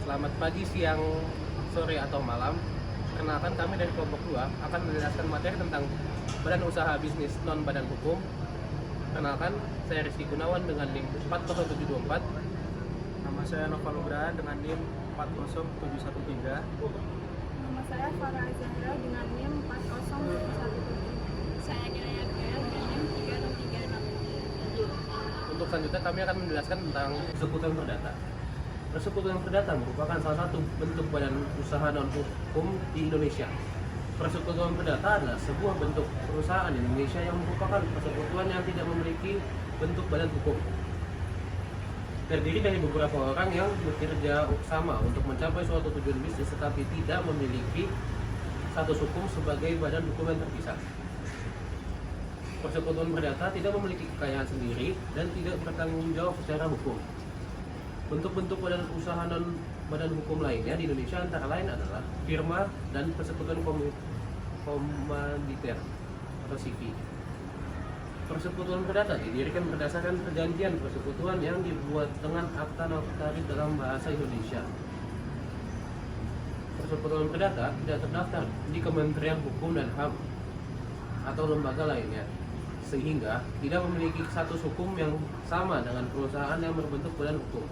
Selamat pagi, siang, sore, atau malam. Perkenalkan, kami dari kelompok 2 akan menjelaskan materi tentang badan usaha bisnis non badan hukum. Perkenalkan, saya Rizky Gunawan dengan NIM 40724. Nama saya Nova Nugraha dengan NIM 40713. Nama saya Farah Zahra dengan NIM 40717. Saya Nilaya Gaya dengan NIM 3036. Untuk selanjutnya kami akan menjelaskan tentang persekutuan perdata. Persekutuan perdata merupakan salah satu bentuk badan usaha non hukum di Indonesia. Persekutuan perdata adalah sebuah bentuk perusahaan di Indonesia yang merupakan persekutuan yang tidak memiliki bentuk badan hukum. Terdiri dari beberapa orang yang bekerja sama untuk mencapai suatu tujuan bisnis tetapi tidak memiliki status hukum sebagai badan hukum yang terpisah. Persekutuan perdata tidak memiliki kekayaan sendiri dan tidak bertanggung jawab secara hukum. Bentuk-bentuk badan usaha non badan hukum lainnya di Indonesia antara lain adalah firma dan persekutuan komanditer atau CV. Persekutuan perdata didirikan berdasarkan perjanjian persekutuan yang dibuat dengan akta notaris dalam bahasa Indonesia. Persekutuan perdata tidak terdaftar di Kementerian Hukum dan HAM atau lembaga lainnya, sehingga tidak memiliki status hukum yang sama dengan perusahaan yang berbentuk badan hukum.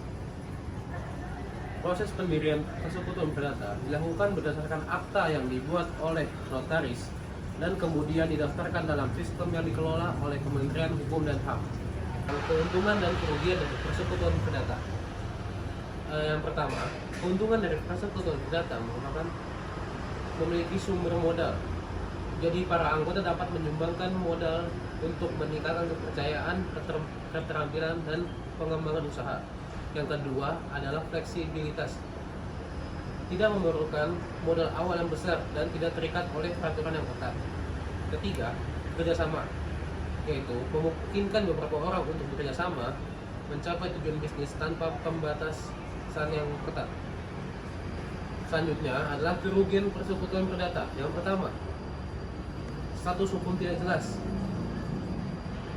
Proses pendirian persekutuan perdata dilakukan berdasarkan akta yang dibuat oleh notaris dan kemudian didaftarkan dalam sistem yang dikelola oleh Kementerian Hukum dan HAM. Keuntungan dan kerugian dari persekutuan perdata. Yang pertama, keuntungan dari persekutuan perdata merupakan memiliki sumber modal. Jadi para anggota dapat menyumbangkan modal untuk meningkatkan kepercayaan, keterampilan, dan pengembangan usaha. Yang kedua adalah fleksibilitas. Tidak memerlukan modal awal yang besar dan tidak terikat oleh peraturan yang ketat. Ketiga, kerjasama, yaitu memungkinkan beberapa orang untuk bekerja sama mencapai tujuan bisnis tanpa pembatasan yang ketat. Selanjutnya adalah kerugian persekutuan perdata. Yang pertama, status hukum tidak jelas,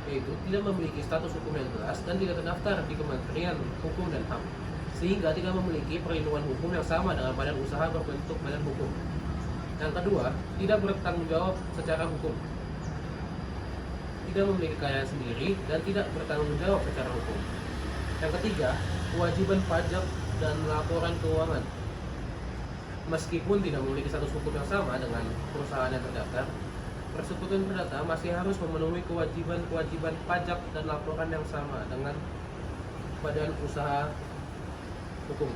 yaitu tidak memiliki status hukum yang jelas dan tidak terdaftar di Kementerian Hukum dan HAM, sehingga tidak memiliki perlindungan hukum yang sama dengan badan usaha berbentuk badan hukum. Yang kedua, tidak bertanggung jawab secara hukum, tidak memiliki kekayaan sendiri dan tidak bertanggung jawab secara hukum. Yang ketiga, kewajiban pajak dan laporan keuangan. Meskipun tidak memiliki status hukum yang sama dengan perusahaan yang terdaftar, persekutuan perdata masih harus memenuhi kewajiban pajak dan laporan yang sama dengan badan usaha hukum.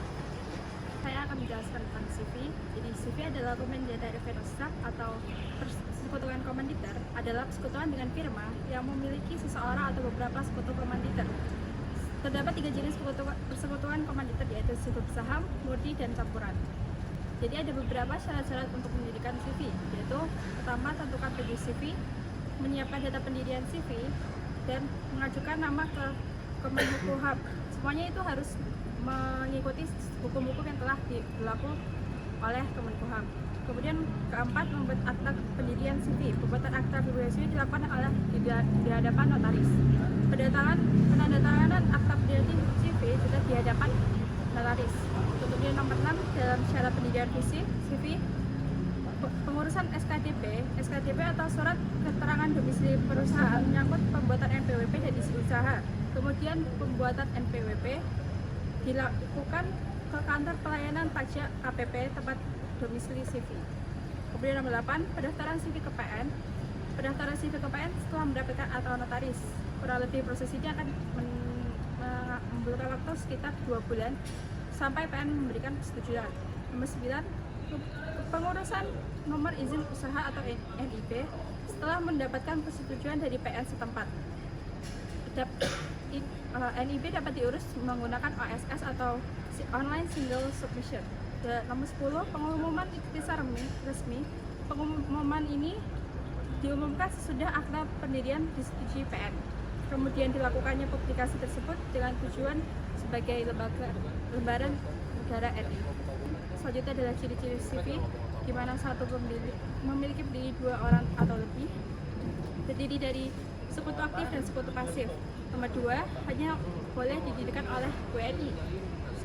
Saya akan menjelaskan tentang CV. Jadi CV adalah Commandita Referensa atau persekutuan komanditer adalah persekutuan dengan firma yang memiliki seseorang atau beberapa sekutu komanditer. Terdapat 3 jenis persekutuan komanditer, yaitu sekutu saham, murni, dan campuran. Jadi ada beberapa syarat-syarat untuk mendirikan CV, yaitu pertama, tentukan tujuan CV, menyiapkan data pendirian CV, dan mengajukan nama ke Kemenkumham. Semuanya itu harus mengikuti hukum-hukum yang telah berlaku oleh Kemenkumham. Kemudian keempat, membuat akta pendirian CV. Pembuatan akta pendirian CV dilakukan oleh di hadapan notaris. Penandatanganan akta pendirian CV juga di hadapan notaris. Kemudian nomor 6, dalam syarat pendirian CV, pengurusan SKDP atau surat keterangan domisili perusahaan menyangkut pembuatan NPWP dan isi usaha. Kemudian pembuatan NPWP dilakukan ke kantor pelayanan pajak KPP tempat domisili CV. Kemudian nomor 8, pendaftaran CV ke PN. Pendaftaran CV ke PN setelah mendapatkan atau notaris. Kurang lebih proses ini akan membutuhkan waktu sekitar 2 bulan sampai PN memberikan persetujuan. Nomor 9, pengurusan nomor izin usaha atau NIB setelah mendapatkan persetujuan dari PN setempat. NIB dapat diurus menggunakan OSS atau Online Single Submission. Nomor 10, pengumuman ikhtisar resmi. Pengumuman ini diumumkan sesudah akta pendirian disetujui PN. Kemudian dilakukannya publikasi tersebut dengan tujuan sebagai lembaran negara RI. Selanjutnya adalah ciri-ciri CV, di mana satu memiliki pendiri 2 orang atau lebih, terdiri dari sekutu aktif dan sekutu pasif. Nomor 2, hanya boleh didirikan oleh WNI.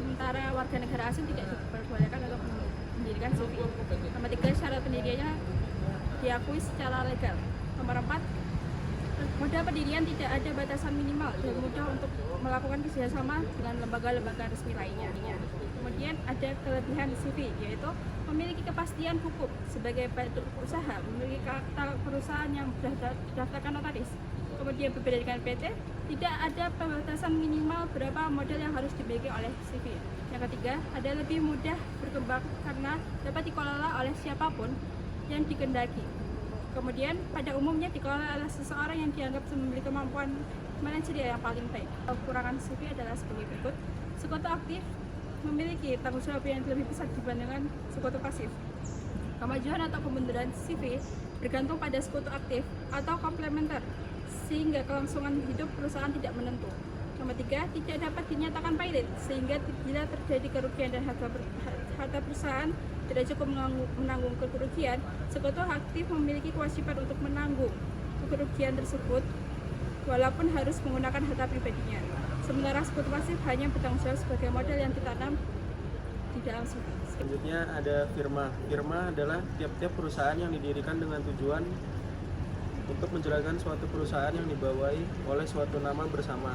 sementara warga negara asing tidak diperbolehkan untuk mendirikan CV. Nomor 3, syarat pendiriannya diakui secara legal. Nomor 4, modal pendirian tidak ada batasan minimal dan mudah untuk melakukan kerjasama dengan lembaga-lembaga resmi lainnya. Kemudian ada kelebihan CV, yaitu memiliki kepastian hukum sebagai bentuk usaha, memiliki akta perusahaan yang didaftarkan notaris. Kemudian berbeda dengan PT, tidak ada pembatasan minimal berapa modal yang harus dimiliki oleh CV. Yang ketiga, ada lebih mudah berkembang karena dapat dikelola oleh siapapun yang dikehendaki. Kemudian pada umumnya dikelola oleh seseorang yang dianggap memiliki kemampuan manajerial yang paling baik. Kekurangan CV adalah sebagai berikut. Sekutu aktif memiliki tanggung jawab yang lebih besar dibandingkan sekutu pasif. Kemajuan atau kemunduran CV bergantung pada sekutu aktif atau komplementer, sehingga kelangsungan hidup perusahaan tidak menentu. Nomor 3, tidak dapat dinyatakan pilot, sehingga bila terjadi kerugian dan harta perusahaan tidak cukup menanggung kerugian, sekutu aktif memiliki kewajiban untuk menanggung kerugian tersebut walaupun harus menggunakan harta pribadinya. Sementara sekutu pasif hanya bertanggung jawab sebagai modal yang ditanam di dalam CV. Selanjutnya ada firma. Firma adalah tiap-tiap perusahaan yang didirikan dengan tujuan untuk menjalankan suatu perusahaan yang dibawahi oleh suatu nama bersama.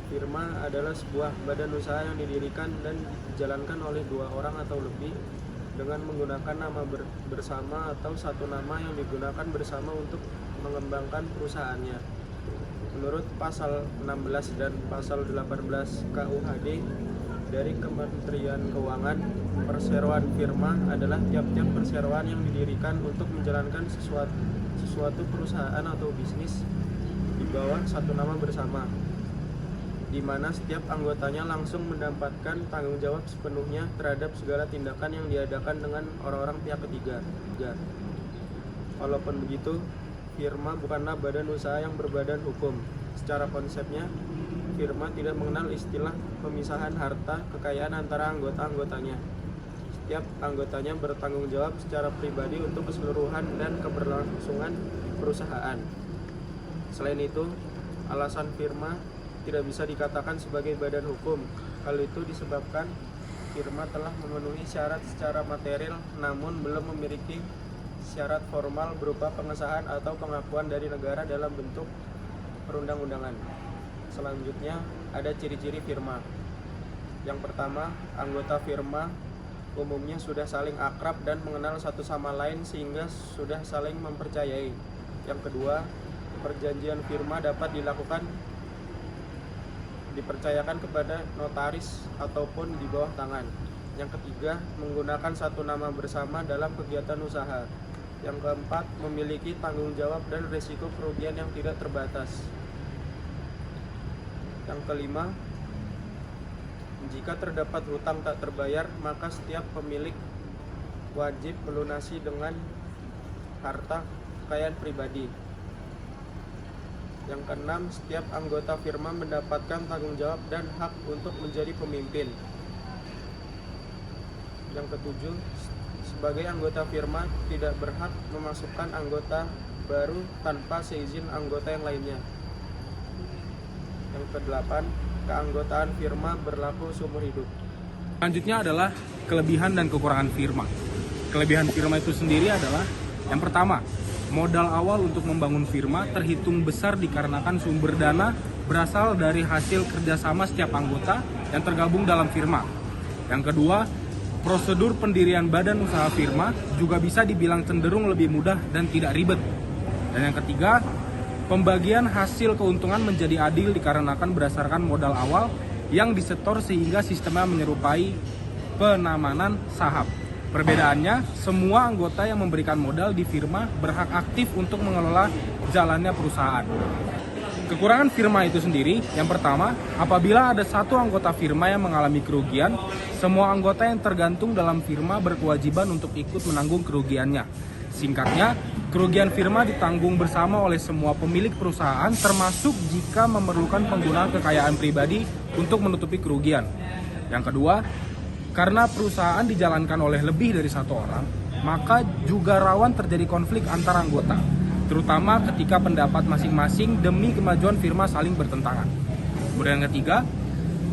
Firma adalah sebuah badan usaha yang didirikan dan dijalankan oleh 2 orang atau lebih dengan menggunakan nama bersama atau satu nama yang digunakan bersama untuk mengembangkan perusahaannya. Menurut pasal 16 dan pasal 18 KUHD dari Kementerian Keuangan, perseroan firma adalah tiap-tiap perseroan yang didirikan untuk menjalankan sesuatu perusahaan atau bisnis di bawah satu nama bersama, di mana setiap anggotanya langsung mendapatkan tanggung jawab sepenuhnya terhadap segala tindakan yang diadakan dengan orang-orang pihak ketiga. Walaupun begitu, firma bukanlah badan usaha yang berbadan hukum. Secara konsepnya, firma tidak mengenal istilah pemisahan harta kekayaan antara anggota-anggotanya. Setiap anggotanya bertanggung jawab secara pribadi untuk keseluruhan dan keberlangsungan perusahaan. Selain itu, alasan firma tidak bisa dikatakan sebagai badan hukum. Hal itu disebabkan firma telah memenuhi syarat secara material namun belum memiliki syarat formal berupa pengesahan atau pengakuan dari negara dalam bentuk perundang-undangan. Selanjutnya ada ciri-ciri firma. Yang pertama, anggota firma umumnya sudah saling akrab dan mengenal satu sama lain sehingga sudah saling mempercayai. Yang kedua, perjanjian firma dapat dipercayakan kepada notaris ataupun di bawah tangan. Yang ketiga, menggunakan satu nama bersama dalam kegiatan usaha. Yang keempat, memiliki tanggung jawab dan risiko kerugian yang tidak terbatas. Yang kelima, jika terdapat hutang tak terbayar, maka setiap pemilik wajib melunasi dengan harta kekayaan pribadi. Yang keenam, setiap anggota firma mendapatkan tanggung jawab dan hak untuk menjadi pemimpin. Yang ketujuh, sebagai anggota firma tidak berhak memasukkan anggota baru tanpa seizin anggota yang lainnya. Yang kedelapan, keanggotaan firma berlaku seumur hidup. Selanjutnya adalah kelebihan dan kekurangan firma. Kelebihan firma itu sendiri adalah yang pertama, modal awal untuk membangun firma terhitung besar dikarenakan sumber dana berasal dari hasil kerjasama setiap anggota yang tergabung dalam firma. Yang kedua, prosedur pendirian badan usaha firma juga bisa dibilang cenderung lebih mudah dan tidak ribet. Dan yang ketiga, pembagian hasil keuntungan menjadi adil dikarenakan berdasarkan modal awal yang disetor sehingga sistemnya menyerupai penamanan saham. Perbedaannya, semua anggota yang memberikan modal di firma berhak aktif untuk mengelola jalannya perusahaan. Kekurangan firma itu sendiri, yang pertama, apabila ada satu anggota firma yang mengalami kerugian, semua anggota yang tergantung dalam firma berkewajiban untuk ikut menanggung kerugiannya. Singkatnya, kerugian firma ditanggung bersama oleh semua pemilik perusahaan, termasuk jika memerlukan penggunaan kekayaan pribadi untuk menutupi kerugian. Yang kedua, karena perusahaan dijalankan oleh lebih dari satu orang, maka juga rawan terjadi konflik antar anggota, terutama ketika pendapat masing-masing demi kemajuan firma saling bertentangan. Kemudian yang ketiga,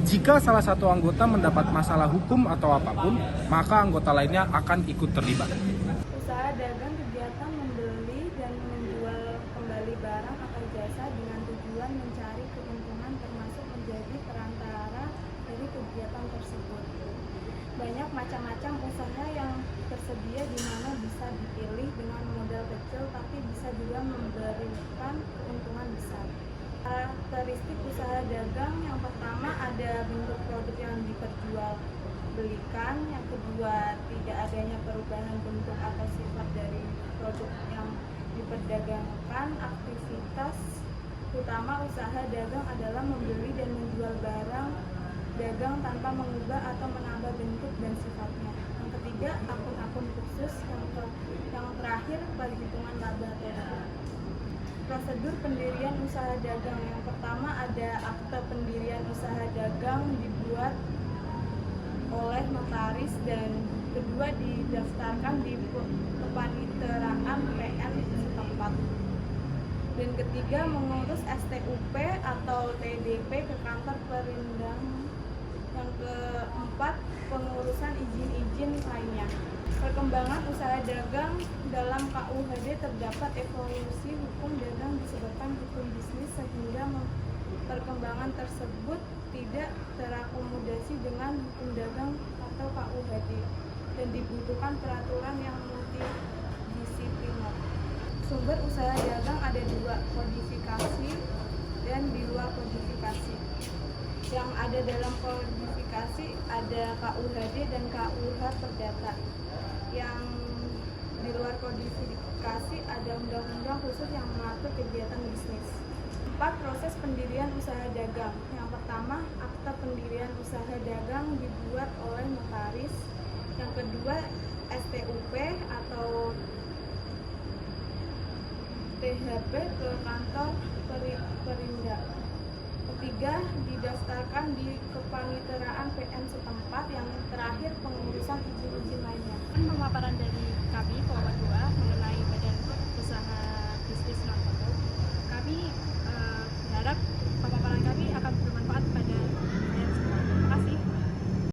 Jika salah satu anggota mendapat masalah hukum atau apapun, maka anggota lainnya akan ikut terlibat. Usaha dagang kegiatan membeli dan menjual kembali barang atau jasa dengan tujuan mencari keuntungan termasuk menjadi perantara dari kegiatan tersebut. Banyak macam-macam usaha yang tersedia di mana bisa dipilih dengan modal kecil tapi bisa juga memberikan keuntungan besar. Karakteristik usaha dagang yang pertama ada bentuk produk yang diperjualbelikan, yang kedua tidak adanya perubahan bentuk atau sifat dari produk yang diperdagangkan. Aktivitas utama usaha dagang adalah membeli dan menjual barang dagang tanpa mengubah atau menambah bentuk dan sifatnya. Yang ketiga, akun-akun khusus. Yang terakhir, perhitungan laba atau laba. Prosedur pendirian usaha dagang. Yang pertama ada akte pendirian usaha dagang dibuat oleh notaris dan kedua didaftarkan di kepaniteraan PN setempat. Dan ketiga mengurus STUP atau TDP ke kantor perindang. Yang keempat pengurusan izin-izin lainnya. Perkembangan usaha dagang dalam KUHD terdapat evolusi hukum dagang disebabkan hukum bisnis sehingga perkembangan tersebut tidak terakomodasi dengan hukum dagang atau KUHD dan dibutuhkan peraturan yang multidisipliner. Sumber usaha dagang ada dua, kodifikasi dan di luar kodifikasi. Yang ada dalam kodifikasi ada KUHD dan KUH Perdata. Yang di luar kodifikasi ada undang-undang khusus yang mengatur kegiatan bisnis. 4. Proses pendirian usaha dagang. Yang pertama, akta pendirian usaha dagang dibuat oleh notaris. Yang kedua, STUP atau THP ke kantor perindak. Ketiga, didaftarkan di kepaniteraan PN setempat.